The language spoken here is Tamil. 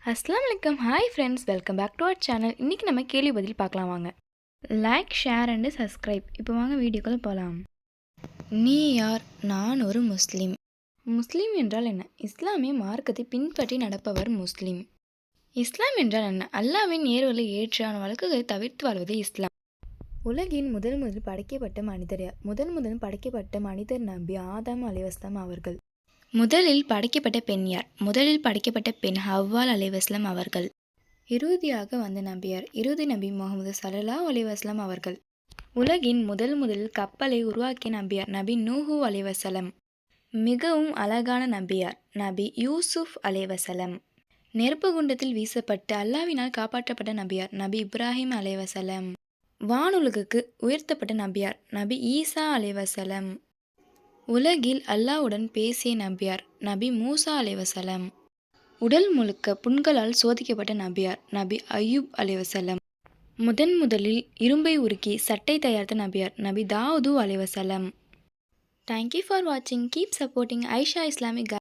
அஸ்ஸலாமு அலைக்கும். Hi friends, welcome back to our channel. இன்றைக்கி நம்ம கேள்வி பதில் பார்க்கலாம் வாங்க. Like, share and subscribe. இப்போ வாங்க வீடியோக்குள்ளே போகலாம். நீ யார்? நான் ஒரு முஸ்லீம். முஸ்லீம் என்றால் என்ன? இஸ்லாமிய மார்க்கத்தை பின்பற்றி நடப்பவர் முஸ்லீம். இஸ்லாம் என்றால் என்ன? அல்லாஹ்வின் ஏறுதலை ஏற்று அவன் வழக்குகளை தவிர்த்து வாழ்வதே இஸ்லாம். உலகின் முதல் படைக்கப்பட்ட மனிதர் யார்? முதல் படைக்கப்பட்ட மனிதர் நபி ஆதம் அலைஹிஸ்ஸலாம் அவர்கள். முதலில் படைக்கப்பட்ட பெண் யார்? முதலில் படைக்கப்பட்ட பெண் ஹவ்வா அலைஹிஸ்ஸலாம் அவர்கள். இறுதியாக வந்த நபியார்? இறுதி நபி முகமது ஸல்லல்லாஹு அலைஹி வஸல்லம் அவர்கள். உலகின் முதலில் கப்பலை உருவாக்கிய நபியார்? நபி நூஹு அலைஹிஸ்ஸலாம். மிகவும் அழகான நபியார்? நபி யூசுப் அலைஹிஸ்ஸலாம். நெருப்பு குண்டத்தில் வீசப்பட்டு அல்லாஹ்வினால் காப்பாற்றப்பட்ட நபியார்? நபி இப்ராஹிம் அலைஹிஸ்ஸலாம். வானுலகுக்கு உயர்த்தப்பட்ட நபியார்? நபி ஈசா அலைஹிஸ்ஸலாம். உலகில் அல்லாஹ்வுடன் பேசிய நபியார்? நபி மூசா அலைஹிஸ்ஸலாம். உடல் முழுக்க புண்களால் சோதிக்கப்பட்ட நபியார்? நபி அய்யூப் அலைஹிஸ்ஸலாம். முதலில் இரும்பை உருக்கி சட்டை தயாரித்த நபியார்? நபி தாவூது அலைஹிஸ்ஸலாம். தேங்க்யூ ஃபார் வாட்சிங். Keep supporting Aisha Islamic